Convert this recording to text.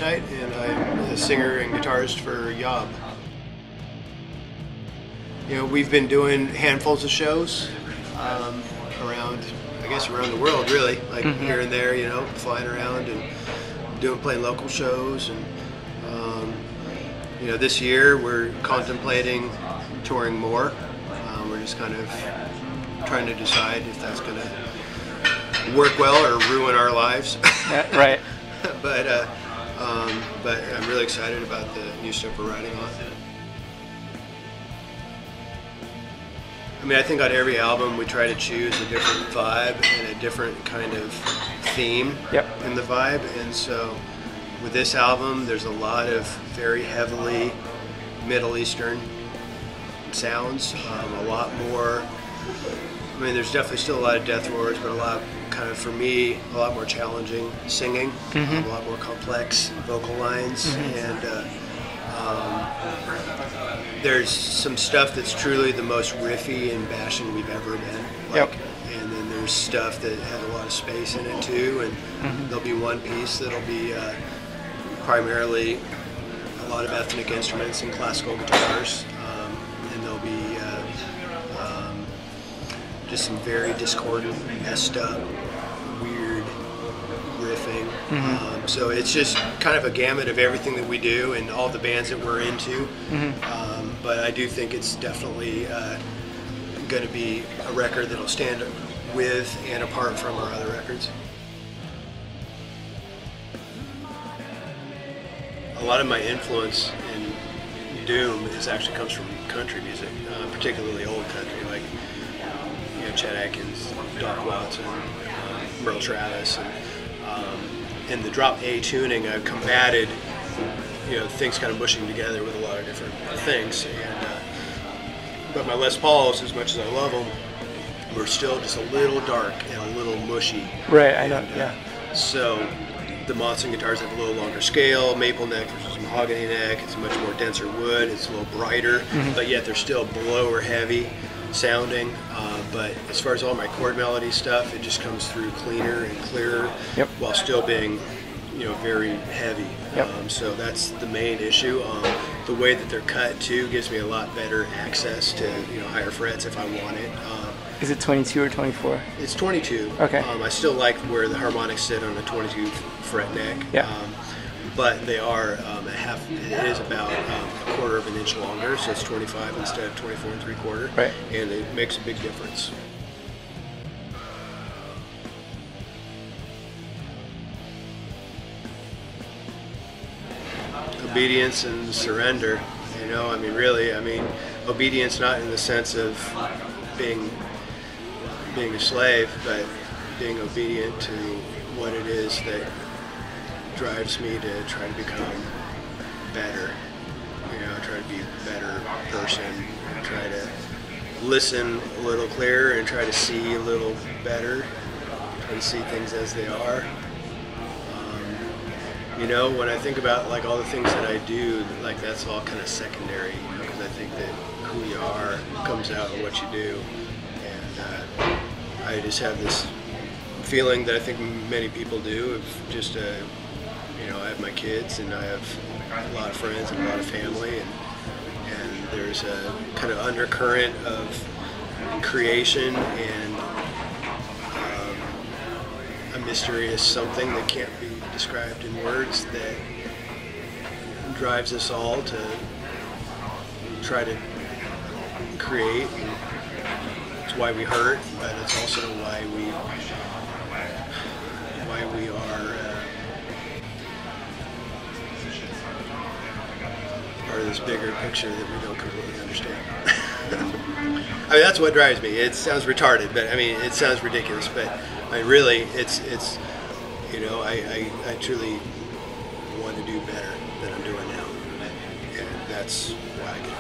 and I'm a singer and guitarist for YOB. You know, we've been doing handfuls of shows around, I guess, around the world, really, like here and there, you know, flying around and playing local shows. And you know, this year we're contemplating touring more. We're just kind of trying to decide if that's going to work well or ruin our lives. Yeah, right. But I'm really excited about the new stuff we're writing on. I mean, I think on every album we try to choose a different vibe and a different kind of theme in the vibe. And so with this album, there's a lot of very heavily Middle Eastern sounds, a lot more. I mean, there's definitely still a lot of death roars, but a lot, kind of, for me, a lot more challenging singing, a lot more complex vocal lines, and there's some stuff that's truly the most riffy and bashing we've ever been. Like, and then there's stuff that has a lot of space in it too, and there'll be one piece that'll be primarily a lot of ethnic instruments and classical guitars, and there'll be just some very discordant, messed up, weird riffing. So it's just kind of a gamut of everything that we do and all the bands that we're into. But I do think it's definitely going to be a record that'll stand with and apart from our other records. A lot of my influence in doom actually comes from country music, particularly old country, like Chet Atkins, Doc Watson, Merle Travis, and in the drop A tuning, I've combated, things kind of mushing together with a lot of different things. And but my Les Pauls, as much as I love them, were still just a little dark and a little mushy. Right, I know. Yeah. So the Monson guitars have a little longer scale, maple neck versus mahogany neck. It's much more denser wood. It's a little brighter, but yet they're still blower heavy sounding, but as far as all my chord melody stuff, it just comes through cleaner and clearer, while still being, very heavy. So that's the main issue. The way that they're cut too gives me a lot better access to higher frets if I want it. Is it 22 or 24? It's 22. Okay. I still like where the harmonics sit on a 22 fret neck. But they are it is about a quarter of an inch longer, so it's 25 instead of 24 3/4. Right. And it makes a big difference. Obedience and surrender, really, obedience not in the sense of being a slave, but being obedient to what it is that drives me to try to become better, try to be a better person, try to listen a little clearer and try to see a little better, try to see things as they are. When I think about all the things that I do, that's all kind of secondary, because I think that who you are comes out in what you do, and I just have this feeling that I think many people do of just I have my kids and I have a lot of friends and a lot of family, and there's a kind of undercurrent of creation and a mysterious something that can't be described in words that drives us all to try to create. And it's why we hurt, but it's also why we are part of this bigger picture that we don't completely understand. That's what drives me. It sounds retarded, but it sounds ridiculous, but really, it's I truly want to do better than I'm doing now, and that's why I get